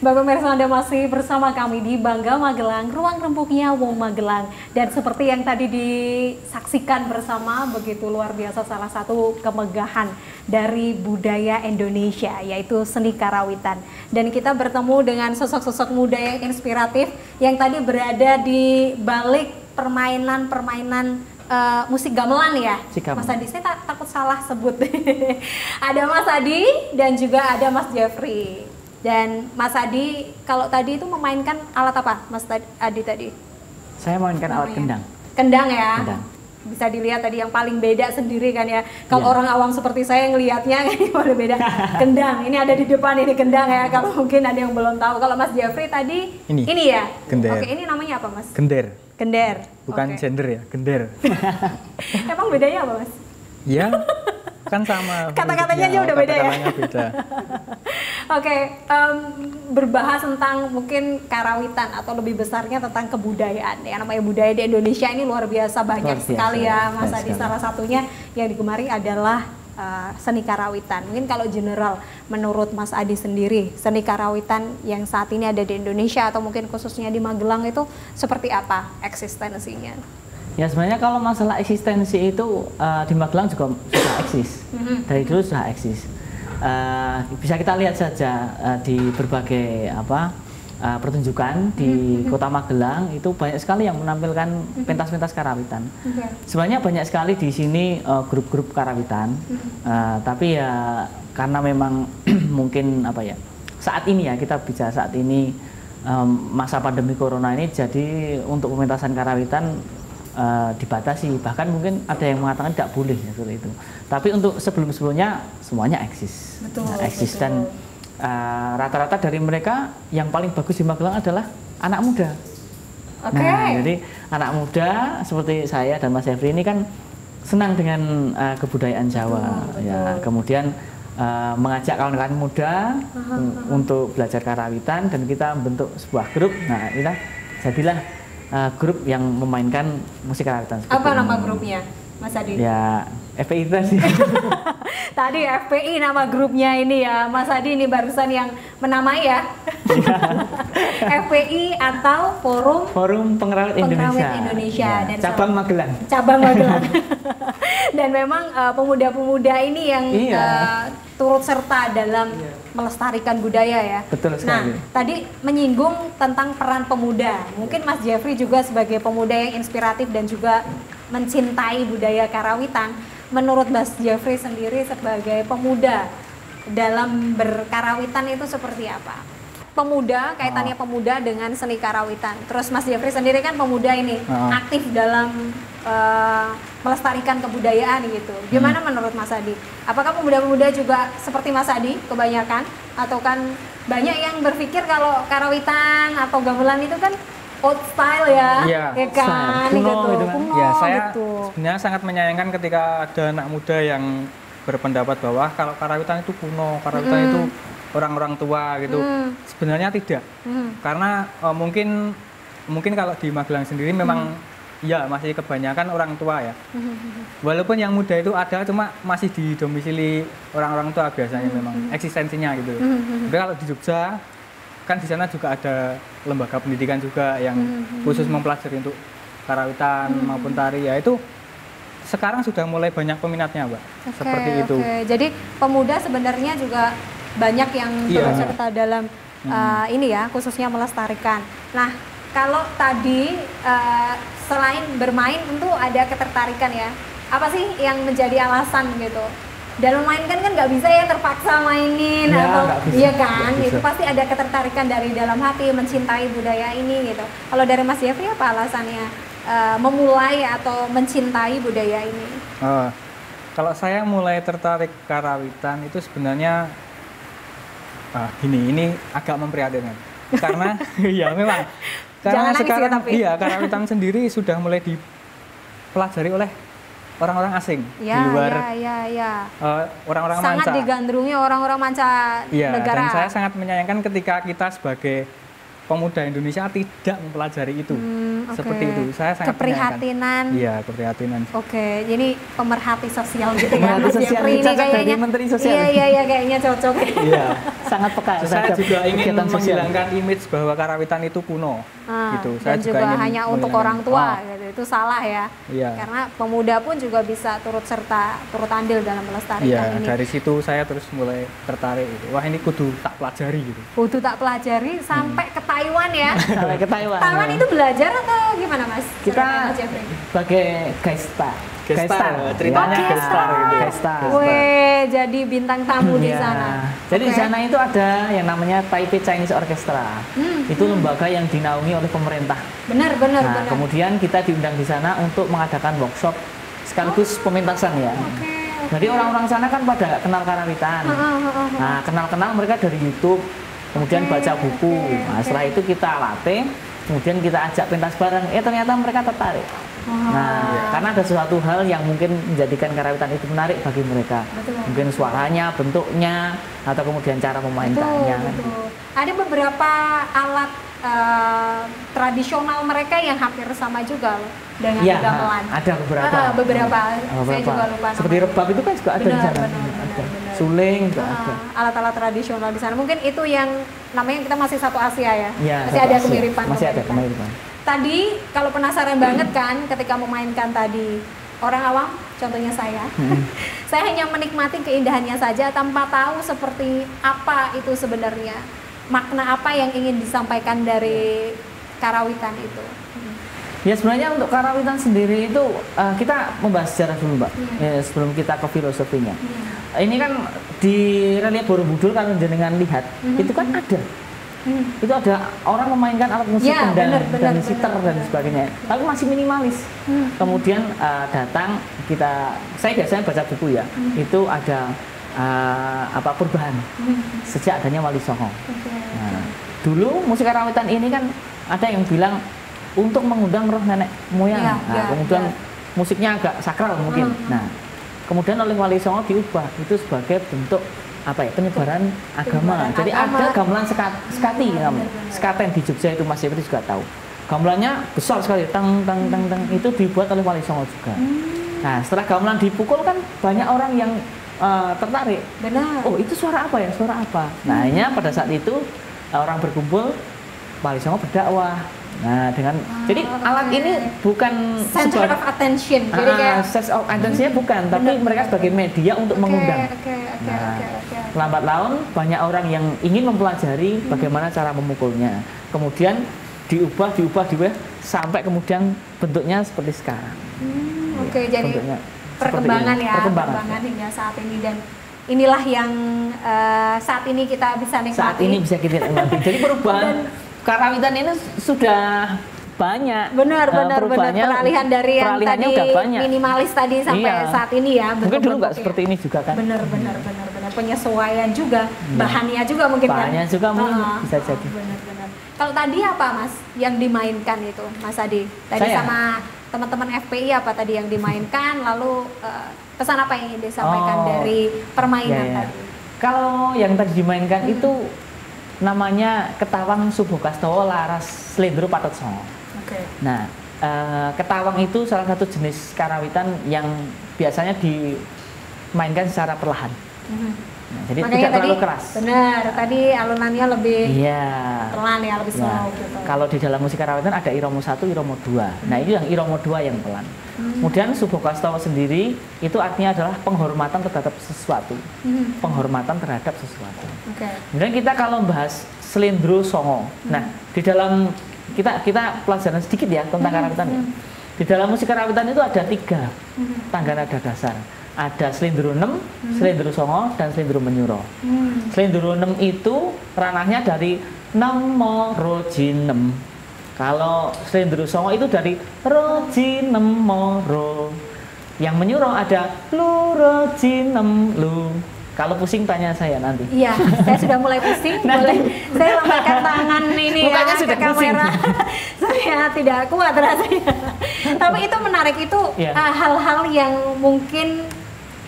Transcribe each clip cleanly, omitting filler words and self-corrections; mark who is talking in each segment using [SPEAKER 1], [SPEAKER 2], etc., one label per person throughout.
[SPEAKER 1] Bapak pemirsa, Anda masih bersama kami di Bangga Magelang, ruang rempuknya Wong Magelang. Dan seperti yang tadi disaksikan bersama, begitu luar biasa salah satu kemegahan dari budaya Indonesia, yaitu seni karawitan. Dan kita bertemu dengan sosok-sosok muda yang inspiratif, yang tadi berada di balik permainan-permainan musik gamelan ya, Mas Adi. Saya takut salah sebut. Ada Mas Adi dan juga ada Mas Jeffrey. Dan Mas Adi, kalau tadi itu memainkan alat apa, Mas Adi tadi?
[SPEAKER 2] Saya memainkan alat kendang.
[SPEAKER 1] Kendang ya?
[SPEAKER 2] Kendang.
[SPEAKER 1] Bisa dilihat tadi yang paling beda sendiri kan ya. Kalau orang awam seperti saya ngelihatnya ini paling beda. Kendang, ini ada di depan, ini kendang ya. Kalau mungkin ada yang belum tahu. Kalau Mas Jeffrey tadi, ini ya?
[SPEAKER 2] Gender.
[SPEAKER 1] Oke, ini namanya apa, Mas?
[SPEAKER 2] Gender.
[SPEAKER 1] Gender.
[SPEAKER 2] Bukan gender ya, gender.
[SPEAKER 1] Emang bedanya apa, Mas?
[SPEAKER 2] Ya, kan sama.
[SPEAKER 1] Kata-katanya aja udah beda ya?
[SPEAKER 2] Kata-katanya beda.
[SPEAKER 1] Oke, berbahas tentang mungkin karawitan atau lebih besarnya tentang kebudayaan. Yang namanya budaya di Indonesia ini luar biasa banyak sekali ya, Mas Adi. Salah satunya yang digemari adalah seni karawitan. Mungkin kalau general, menurut Mas Adi sendiri, seni karawitan yang saat ini ada di Indonesia atau mungkin khususnya di Magelang itu seperti apa eksistensinya?
[SPEAKER 2] Ya sebenarnya kalau masalah eksistensi itu di Magelang juga sudah eksis. Dari dulu sudah eksis. Bisa kita lihat saja di berbagai pertunjukan di Kota Magelang itu banyak sekali yang menampilkan pentas-pentas karawitan. Sebenarnya banyak sekali di sini grup-grup karawitan, tapi ya karena memang mungkin saat ini ya kita bicara saat ini masa pandemi corona ini, jadi untuk pementasan karawitan dibatasi, bahkan mungkin ada yang mengatakan tidak boleh seperti itu. Tapi untuk sebelum-sebelumnya semuanya eksis. Eksis. Dan rata-rata dari mereka yang paling bagus di Magelang adalah anak muda. Nah, jadi anak muda seperti saya dan Mas Jeffrey ini kan senang dengan kebudayaan Jawa. Ya, kemudian mengajak kawan-kawan muda untuk belajar karawitan dan kita membentuk sebuah grup. Nah, kita jadilah grup yang memainkan musik karawitan.
[SPEAKER 1] Apa nama grupnya, Mas Adi?
[SPEAKER 2] Ya, FPI tadi.
[SPEAKER 1] Tadi FPI nama grupnya ini ya, Mas Adi ini barusan yang menamai ya. FPI atau Forum
[SPEAKER 2] Pengerawit Indonesia.
[SPEAKER 1] Ya,
[SPEAKER 2] dan cabang Magelang.
[SPEAKER 1] Cabang Magelang. Dan memang pemuda-pemuda ini yang turut serta dalam melestarikan budaya ya.
[SPEAKER 2] Betul sekali.
[SPEAKER 1] Nah, tadi menyinggung tentang peran pemuda. Mungkin Mas Jeffrey juga sebagai pemuda yang inspiratif dan juga mencintai budaya karawitan. Menurut Mas Jeffrey sendiri sebagai pemuda dalam berkarawitan itu seperti apa? Pemuda, kaitannya pemuda dengan seni karawitan. Terus Mas Jeffrey sendiri kan pemuda ini aktif dalam melestarikan kebudayaan gitu. Gimana menurut Mas Adi? Apakah pemuda-pemuda juga seperti Mas Adi kebanyakan? Atau kan banyak yang berpikir kalau karawitan atau gamelan itu kan old style ya, ya kan?
[SPEAKER 2] Kuno, gitu kan? Ya, saya
[SPEAKER 1] sebenarnya
[SPEAKER 3] sangat menyayangkan ketika ada anak muda yang berpendapat bahwa kalau karawitan itu kuno, karawitan itu orang-orang tua gitu. Sebenarnya tidak, karena mungkin kalau di Magelang sendiri memang ya masih kebanyakan orang tua ya. Walaupun yang muda itu ada, cuma masih didomisili orang-orang tua biasanya memang eksistensinya gitu. Tapi kalau di Jogja kan di sana juga ada lembaga pendidikan juga yang khusus mempelajari untuk karawitan maupun tari ya, itu sekarang sudah mulai banyak peminatnya, Mbak. Seperti itu.
[SPEAKER 1] Jadi pemuda sebenarnya juga banyak yang turut serta dalam ini ya, khususnya melestarikan. Nah, kalau tadi selain bermain tentu ada ketertarikan ya. Apa sih yang menjadi alasan gitu? Dan memainkan kan nggak bisa ya terpaksa mainin atau iya kan? Itu pasti ada ketertarikan dari dalam hati mencintai budaya ini gitu. Kalau dari Mas Jeffrey apa alasannya memulai atau mencintai budaya ini?
[SPEAKER 3] Kalau saya mulai tertarik karawitan itu sebenarnya ini agak memprihatinkan karena ya memang karena sekarang karawitan sendiri sudah mulai dipelajari oleh orang-orang asing di luar orang-orang manca.
[SPEAKER 1] Sangat digandrungi orang-orang manca negara.
[SPEAKER 3] Dan saya sangat menyayangkan ketika kita sebagai pemuda Indonesia tidak mempelajari itu. Seperti itu. Saya sangat
[SPEAKER 1] keprihatinan.
[SPEAKER 3] Iya, keprihatinan.
[SPEAKER 1] Oke, jadi pemerhati sosial gitu ya.
[SPEAKER 2] Pemerhati sosial ini kayaknya
[SPEAKER 1] Menteri Sosial. Iya, kayaknya cocok.
[SPEAKER 3] Iya.
[SPEAKER 2] sangat peka
[SPEAKER 3] Saya
[SPEAKER 2] terhadap
[SPEAKER 3] juga ingin
[SPEAKER 2] kegiatan sosial.
[SPEAKER 3] menghilangkan image bahwa karawitan itu kuno. Gitu.
[SPEAKER 1] Dan
[SPEAKER 3] Saya
[SPEAKER 1] juga
[SPEAKER 3] ingin
[SPEAKER 1] hanya untuk
[SPEAKER 3] menghilangkan-
[SPEAKER 1] orang tua gitu. Itu salah ya.
[SPEAKER 3] Iya.
[SPEAKER 1] Karena pemuda pun juga bisa turut andil dalam melestarikan
[SPEAKER 3] Iya,
[SPEAKER 1] ini.
[SPEAKER 3] dari situ saya terus mulai tertarik gitu. Wah, ini kudu tak pelajari gitu.
[SPEAKER 1] Kudu tak pelajari sampai ke Taiwan ya.
[SPEAKER 2] Sampai ke Taiwan.
[SPEAKER 1] Taiwan itu belajar atau gimana Mas?
[SPEAKER 2] Kita
[SPEAKER 1] Ceritanya, Mas Jeffrey.
[SPEAKER 2] sebagai guest star.
[SPEAKER 3] Gestar, ceritanya
[SPEAKER 1] Oh,
[SPEAKER 3] gestar gitu.
[SPEAKER 2] Guest star.
[SPEAKER 1] Weh, jadi bintang tamu di
[SPEAKER 2] Iya.
[SPEAKER 1] sana.
[SPEAKER 2] Jadi di
[SPEAKER 1] Oke.
[SPEAKER 2] sana itu ada yang namanya Taipei Chinese Orchestra. Itu lembaga yang dinaungi oleh pemerintah.
[SPEAKER 1] Benar.
[SPEAKER 2] Nah, kemudian kita diundang di sana untuk mengadakan workshop sekaligus pementasan ya.
[SPEAKER 1] Oke.
[SPEAKER 2] Jadi orang-orang sana kan pada nggak kenal karawitan. Nah, kenal-kenal mereka dari YouTube, kemudian baca buku. Nah, setelah itu kita latih, kemudian kita ajak pentas bareng. Ternyata mereka tertarik. Nah, karena ada sesuatu hal yang mungkin menjadikan karawitan itu menarik bagi mereka.
[SPEAKER 1] Betul.
[SPEAKER 2] Mungkin suaranya, bentuknya, atau kemudian cara memainkannya.
[SPEAKER 1] Betul. Ada beberapa alat tradisional mereka yang hampir sama juga loh dengan
[SPEAKER 2] Iya,
[SPEAKER 1] gamelan.
[SPEAKER 2] ada beberapa.
[SPEAKER 1] Beberapa. Saya juga lupa
[SPEAKER 2] Seperti
[SPEAKER 1] namanya.
[SPEAKER 2] rebab itu kan juga ada di
[SPEAKER 1] Benar,
[SPEAKER 2] sana.
[SPEAKER 1] benar.
[SPEAKER 2] Suling juga ada.
[SPEAKER 1] Alat-alat tradisional di sana. Mungkin itu yang namanya kita masih satu Asia ya.
[SPEAKER 2] Iya,
[SPEAKER 1] Masih
[SPEAKER 2] satu
[SPEAKER 1] ada
[SPEAKER 2] Asia.
[SPEAKER 1] kemiripan.
[SPEAKER 2] Masih ada kemiripan.
[SPEAKER 1] Tadi kalau penasaran banget kan ketika memainkan tadi orang awam, contohnya saya, saya hanya menikmati keindahannya saja tanpa tahu seperti apa itu sebenarnya, makna apa yang ingin disampaikan dari karawitan itu.
[SPEAKER 2] Ya sebenarnya untuk karawitan sendiri itu kita membahas sejarah dulu Mbak, sebelum kita ke filosofinya. Ini kan di relief Borobudur kalau jenengan lihat, itu kan ada. Itu ada orang memainkan alat musik
[SPEAKER 1] Ya,
[SPEAKER 2] kendang
[SPEAKER 1] benar,
[SPEAKER 2] dan sitar dan sebagainya, tapi masih minimalis. Kemudian datang saya biasanya baca buku ya, itu ada perubahan sejak adanya Wali Songo. Nah, dulu musik karawitan ini kan ada yang bilang untuk mengundang roh nenek moyang. Kemudian musiknya agak sakral mungkin. Nah, kemudian oleh Wali Songo diubah itu sebagai bentuk penyebaran agama. Jadi ada gamelan sekati namanya. Sekaten di Jogja itu Mas Jeffrey juga tahu. Gamelannya besar sekali, tang itu dibuat oleh Wali Songo juga. Nah, setelah gamelan dipukul kan banyak orang yang tertarik.
[SPEAKER 1] Benar.
[SPEAKER 2] Oh, itu suara apa ya? Suara apa? Nah, akhirnya pada saat itu orang berkumpul, Wali Songo berdakwah. Nah, jadi alat ini bukan
[SPEAKER 1] center of attention. Jadi kayak
[SPEAKER 2] center of attention bukan, tapi mereka sebagai media untuk mengundang. Lambat laun banyak orang yang ingin mempelajari bagaimana cara memukulnya. Kemudian diubah sampai kemudian bentuknya seperti sekarang.
[SPEAKER 1] Jadi
[SPEAKER 2] bentuknya
[SPEAKER 1] perkembangan ya,
[SPEAKER 2] perkembangan
[SPEAKER 1] hingga saat ini, dan inilah yang saat ini kita bisa nikmati.
[SPEAKER 2] Saat ini bisa kita nikmati. Jadi perubahan karawitan ini sudah banyak.
[SPEAKER 1] Benar. Peralihan dari yang tadi minimalis tadi sampai saat ini ya.
[SPEAKER 2] Mungkin dulu nggak seperti ini juga kan?
[SPEAKER 1] Benar. Penyesuaian juga, bahannya juga mungkin kan?
[SPEAKER 2] Bahannya juga mungkin bisa jadi.
[SPEAKER 1] Benar. Kalau tadi apa Mas yang dimainkan itu, Mas Adi? Tadi sama teman-teman FPI apa tadi yang dimainkan? Lalu pesan apa yang ingin disampaikan dari permainan tadi?
[SPEAKER 2] Kalau yang tadi dimainkan itu namanya Ketawang Subuh Kastowo Laras Slendro Patut Songo. Nah, ketawang itu salah satu jenis karawitan yang biasanya dimainkan secara perlahan. Nah, jadi
[SPEAKER 1] makanya
[SPEAKER 2] tidak terlalu
[SPEAKER 1] tadi,
[SPEAKER 2] keras.
[SPEAKER 1] Benar, tadi alunannya lebih pelan ya, lebih slow gitu.
[SPEAKER 2] Kalau di dalam musik karawitan ada iromo 1, iromo 2. Nah, itu yang iromo 2 yang pelan. Kemudian Subuh Kastowo sendiri itu artinya adalah penghormatan terhadap sesuatu. Penghormatan terhadap sesuatu. Kemudian kita kalau bahas Slendro Songo. Nah, di dalam kita pelajaran sedikit ya tentang karawitan ya. Di dalam musik karawitan itu ada 3 tangga nada dasar. Ada Slendro 6, Slendro Songo, dan Slendro Menyuro. Slendro 6 itu ranahnya dari nemo rojinem. Kalau Slendro Songo itu dari rojinem moro. Yang Menyuro ada lu rojinem lu. Kalau pusing tanya saya nanti.
[SPEAKER 1] Iya, saya sudah mulai pusing. Boleh saya lambaikan tangan ini
[SPEAKER 2] mukanya
[SPEAKER 1] ya
[SPEAKER 2] sudah
[SPEAKER 1] ke kamera. Saya tidak kuat rasanya. Tapi itu menarik, itu hal-hal yang mungkin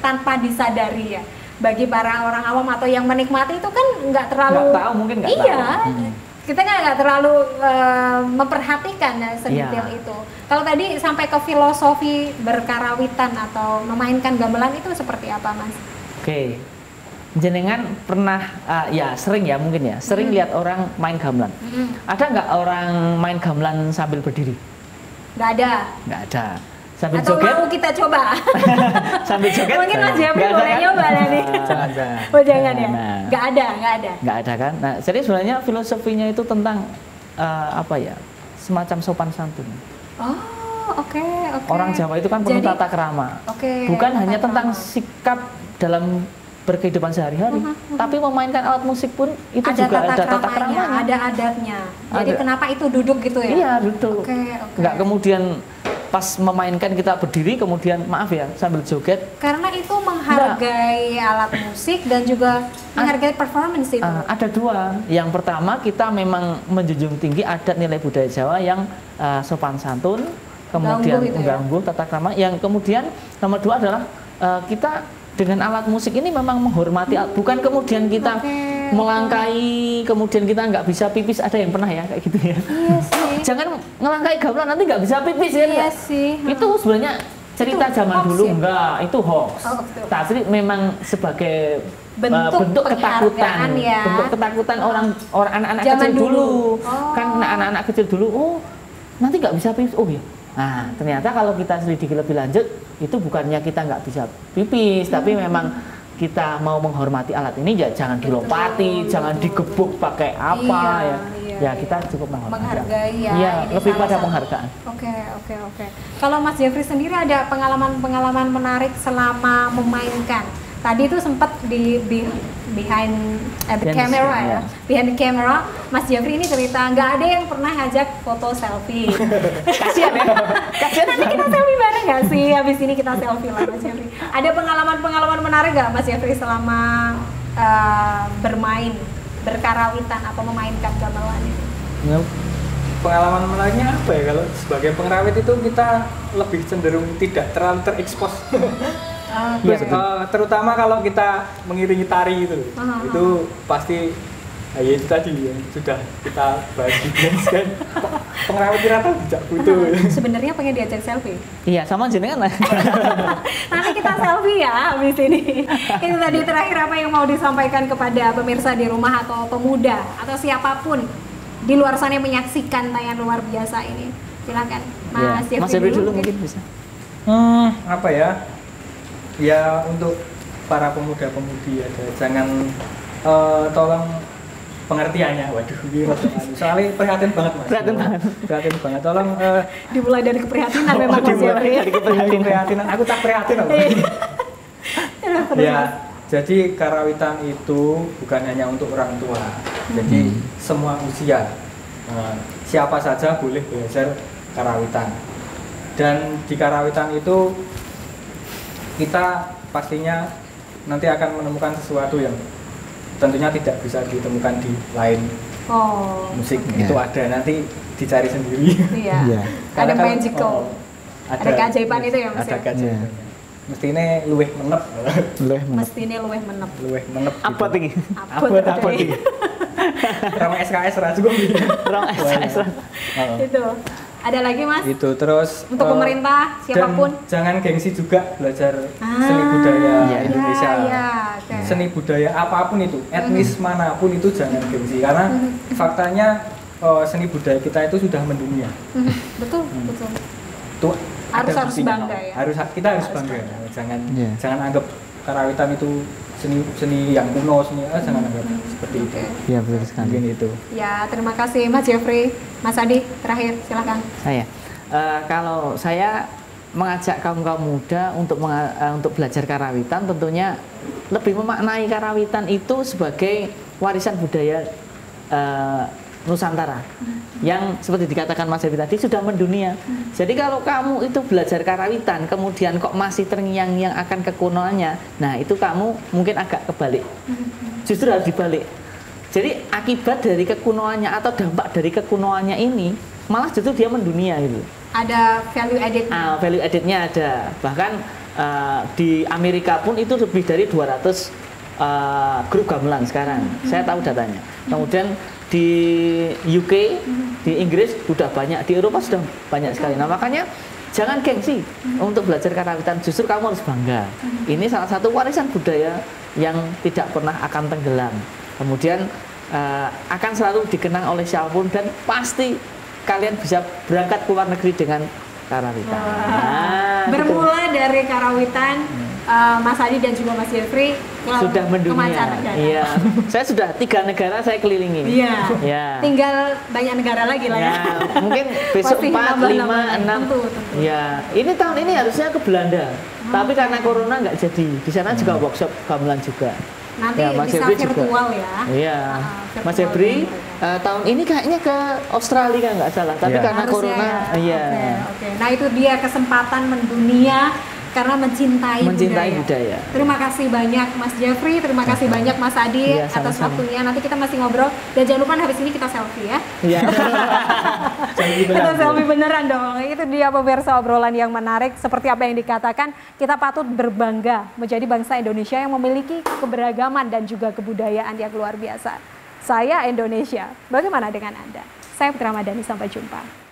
[SPEAKER 1] tanpa disadari ya. Bagi para orang awam atau yang menikmati itu kan nggak terlalu.
[SPEAKER 2] Nggak tahu, mungkin nggak tahu.
[SPEAKER 1] Iya. Kita nggak terlalu memperhatikan ya sedetail itu. Kalau tadi sampai ke filosofi berkarawitan atau memainkan gamelan itu seperti apa, Mas?
[SPEAKER 2] Oke. jenengan pernah ya sering ya mungkin ya sering lihat orang main gamelan. Ada nggak orang main gamelan sambil berdiri?
[SPEAKER 1] Nggak ada.
[SPEAKER 2] Nggak ada. Sambil
[SPEAKER 1] Atau
[SPEAKER 2] joget?
[SPEAKER 1] mau kita coba?
[SPEAKER 2] Sambil joget?
[SPEAKER 1] Mungkin Mas Jeffrey
[SPEAKER 2] Nggak ada
[SPEAKER 1] boleh
[SPEAKER 2] kan?
[SPEAKER 1] nyoba nih.
[SPEAKER 3] Jangan.
[SPEAKER 1] Oh jangan ya?
[SPEAKER 2] Nah.
[SPEAKER 1] Nggak ada, nggak ada.
[SPEAKER 2] Nggak ada kan? Nah, jadi sebenarnya filosofinya itu tentang apa ya? Semacam sopan santun.
[SPEAKER 1] Oh, oke.
[SPEAKER 2] Orang Jawa itu kan penuh
[SPEAKER 1] Jadi-
[SPEAKER 2] tata krama.
[SPEAKER 1] Oke,
[SPEAKER 2] Bukan
[SPEAKER 1] tata
[SPEAKER 2] hanya tentang
[SPEAKER 1] krama.
[SPEAKER 2] sikap dalam berkehidupan sehari-hari, tapi memainkan alat musik pun itu
[SPEAKER 1] Ada
[SPEAKER 2] juga ada tata
[SPEAKER 1] kramanya,
[SPEAKER 2] kramanya.
[SPEAKER 1] ada adatnya. Jadi
[SPEAKER 2] Ada.
[SPEAKER 1] kenapa itu duduk gitu ya?
[SPEAKER 2] Iya, duduk.
[SPEAKER 1] Oke.
[SPEAKER 2] Nggak kemudian pas memainkan kita berdiri, kemudian maaf ya sambil joget.
[SPEAKER 1] Karena itu menghargai alat musik dan juga menghargai performance itu.
[SPEAKER 2] Ada dua. Yang pertama kita memang menjunjung tinggi adat nilai budaya Jawa yang sopan santun, kemudian
[SPEAKER 1] Ganggu gitu ya?
[SPEAKER 2] mengganggu tata krama. Yang kemudian nomor dua adalah kita dengan alat musik ini memang menghormati, bukan kemudian kita
[SPEAKER 1] Oke,
[SPEAKER 2] melangkai, kemudian kita nggak bisa pipis. Ada yang pernah ya kayak gitu ya?
[SPEAKER 1] Iya sih.
[SPEAKER 2] Jangan ngelangkai gamelan nanti nggak bisa pipis ya.
[SPEAKER 1] Iya
[SPEAKER 2] nggak?
[SPEAKER 1] sih.
[SPEAKER 2] Itu sebenarnya cerita
[SPEAKER 1] Itu
[SPEAKER 2] zaman
[SPEAKER 1] hoax
[SPEAKER 2] dulu
[SPEAKER 1] ya?
[SPEAKER 2] enggak, itu hoax.
[SPEAKER 1] Oh, betul.
[SPEAKER 2] Tapi memang sebagai
[SPEAKER 1] Bentuk
[SPEAKER 2] ketakutan,
[SPEAKER 1] penghargaan ya.
[SPEAKER 2] bentuk ketakutan orang anak-anak
[SPEAKER 1] Zaman
[SPEAKER 2] kecil dulu.
[SPEAKER 1] dulu. Oh.
[SPEAKER 2] Kan anak-anak kecil dulu, oh nanti nggak bisa pipis, oh ya. Nah ternyata kalau kita selidiki lebih lanjut, itu bukannya kita nggak bisa pipis, tapi memang kita mau menghormati alat ini ya jangan dilompati, jangan digebuk pakai apa
[SPEAKER 1] Iya,
[SPEAKER 2] ya.
[SPEAKER 1] iya,
[SPEAKER 2] Ya
[SPEAKER 1] iya.
[SPEAKER 2] kita cukup
[SPEAKER 1] Menghargai ya.
[SPEAKER 2] Iya,
[SPEAKER 1] ini
[SPEAKER 2] lebih
[SPEAKER 1] salah
[SPEAKER 2] pada
[SPEAKER 1] satu.
[SPEAKER 2] penghargaan.
[SPEAKER 1] Oke. Kalau Mas Jeffrey sendiri ada pengalaman menarik selama memainkan. Tadi itu sempat behind the
[SPEAKER 2] Behind the
[SPEAKER 1] camera
[SPEAKER 2] scene,
[SPEAKER 1] ya.
[SPEAKER 2] ya.
[SPEAKER 1] Behind the camera, Mas Jeffrey ini cerita nggak ada yang pernah ngajak foto selfie.
[SPEAKER 2] Kasihan ya. Kasihan
[SPEAKER 1] Nanti kita selfie bareng nggak sih? Habis ini kita selfie lah Mas Jeffrey. Ada pengalaman menarik nggak Mas Jeffrey selama bermain, berkarawitan atau memainkan gamelan ini?
[SPEAKER 3] Ya, pengalaman menariknya apa ya, kalau sebagai pengrawit itu kita lebih cenderung tidak terlalu terekspos.
[SPEAKER 2] Iya,
[SPEAKER 3] Terutama kalau kita mengiringi tari itu,
[SPEAKER 1] Aha.
[SPEAKER 3] itu pasti ya itu tadi yang sudah kita bahas di Dance kan. Pengrawit rata tidak butuh.
[SPEAKER 1] Sebenarnya pengen diajak selfie.
[SPEAKER 2] Iya, sama jenengan lah.
[SPEAKER 1] Nanti kita selfie ya habis ini. Itu tadi terakhir apa yang mau disampaikan kepada pemirsa di rumah atau pemuda atau siapapun di luar sana yang menyaksikan tayangan luar biasa ini. Silakan Mas
[SPEAKER 2] Iya, Mas Jeffrey dulu mungkin bisa.
[SPEAKER 3] Apa ya? Ya untuk para pemuda-pemudi ada, jangan tolong pengertiannya. Waduh, ini rada anu. Soalnya prihatin banget Mas. Prihatin banget. Tolong
[SPEAKER 1] Dimulai dari keprihatinan memang Mas Jeffrey.
[SPEAKER 3] dari keprihatinan. Aku tak prihatin apa? Ya, jadi karawitan itu bukan hanya untuk orang tua. Jadi semua usia. Siapa saja boleh belajar karawitan. Dan di karawitan itu kita pastinya nanti akan menemukan sesuatu yang tentunya tidak bisa ditemukan di lain musik.
[SPEAKER 1] oke.
[SPEAKER 3] Itu ada, nanti dicari sendiri.
[SPEAKER 1] Iya.
[SPEAKER 2] Iya.
[SPEAKER 1] Ada
[SPEAKER 3] Karena kan,
[SPEAKER 1] magical. Ada keajaiban itu ya, Mas
[SPEAKER 3] Ada
[SPEAKER 1] ya?
[SPEAKER 3] keajaiban. Mestinya luweh menep.
[SPEAKER 1] Mesti ini luweh menep.
[SPEAKER 3] Luweh menep.
[SPEAKER 2] Apa tinggi?
[SPEAKER 3] Apa nih? Rama SKS rasu gue.
[SPEAKER 2] Orang SKS.
[SPEAKER 1] Itu. Ada lagi Mas?
[SPEAKER 3] Itu terus
[SPEAKER 1] Untuk pemerintah, siapapun.
[SPEAKER 3] Dan jangan gengsi juga belajar
[SPEAKER 1] Ah,
[SPEAKER 3] seni budaya
[SPEAKER 2] iya.
[SPEAKER 3] Indonesia.
[SPEAKER 1] Iya, oke.
[SPEAKER 3] Seni budaya apapun itu, etnis manapun itu jangan gengsi, karena faktanya seni budaya kita itu sudah mendunia.
[SPEAKER 1] Betul.
[SPEAKER 3] Itu
[SPEAKER 1] Harus
[SPEAKER 3] ada buktinya.
[SPEAKER 1] bangga ya.
[SPEAKER 3] Kita harus
[SPEAKER 1] Harus
[SPEAKER 3] bangga. Jangan
[SPEAKER 2] Iya.
[SPEAKER 3] jangan anggap karawitan itu seni yang kuno, jangan anggap seperti itu.
[SPEAKER 1] Oke.
[SPEAKER 2] Iya, betul sekali.
[SPEAKER 3] Mungkin itu.
[SPEAKER 1] Ya, terima kasih Mas Jeffrey. Mas Adi, terakhir silakan.
[SPEAKER 2] Saya kalau saya mengajak kaum muda untuk belajar karawitan, tentunya lebih memaknai karawitan itu sebagai warisan budaya Nusantara yang seperti dikatakan Mas Devi tadi sudah mendunia. Jadi kalau kamu itu belajar karawitan kemudian kok masih terngiang-ngiang akan kekunoannya, nah itu kamu mungkin agak kebalik. Justru harus dibalik. Jadi akibat dari kekunoannya atau dampak dari kekunoannya ini malah justru dia mendunia gitu.
[SPEAKER 1] Ada value added.
[SPEAKER 2] Value added-nya ada. Bahkan di Amerika pun itu lebih dari 200 grup gamelan sekarang. Saya tahu datanya. Kemudian di UK, di Inggris sudah banyak, di Eropa sudah banyak sekali. Nah makanya jangan gengsi untuk belajar karawitan, justru kamu harus bangga. Ini salah satu warisan budaya yang tidak pernah akan tenggelam. Kemudian akan selalu dikenang oleh siapapun dan pasti kalian bisa berangkat ke luar negeri dengan karawitan.
[SPEAKER 1] Bermula dari karawitan, Mas Adi dan juga Mas Jeffrey
[SPEAKER 2] sudah mendunia. Iya, saya sudah 3 negara saya kelilingi.
[SPEAKER 1] Iya.
[SPEAKER 2] Ya.
[SPEAKER 1] Tinggal banyak negara lagi lah ya.
[SPEAKER 2] Mungkin besok 4, 5, 6.
[SPEAKER 1] Tentu.
[SPEAKER 2] Ya, ini tahun ini harusnya ke Belanda, tapi karena corona nggak jadi. Di sana juga workshop gamelan juga.
[SPEAKER 1] Nanti
[SPEAKER 2] ya, Mas
[SPEAKER 1] bisa
[SPEAKER 2] Jeffrey
[SPEAKER 1] virtual
[SPEAKER 2] juga.
[SPEAKER 1] ya.
[SPEAKER 2] Iya. Mas Jeffrey tahun ini kayaknya ke Australia kan nggak salah, tapi karena
[SPEAKER 1] harusnya
[SPEAKER 2] corona,
[SPEAKER 1] ya.
[SPEAKER 2] iya.
[SPEAKER 1] Oke. Nah itu dia kesempatan mendunia karena mencintai
[SPEAKER 2] budaya.
[SPEAKER 1] Terima kasih banyak Mas Jeffrey, terima kasih banyak Mas Adi atas waktunya. Nanti kita masih ngobrol dan jangan lupa habis ini kita selfie ya.
[SPEAKER 2] Iya.
[SPEAKER 1] Kita selfie beneran dong. Itu dia pemirsa obrolan yang menarik. Seperti apa yang dikatakan, kita patut berbangga menjadi bangsa Indonesia yang memiliki keberagaman dan juga kebudayaan yang luar biasa. Saya Indonesia. Bagaimana dengan Anda? Saya Putra Madani, sampai jumpa.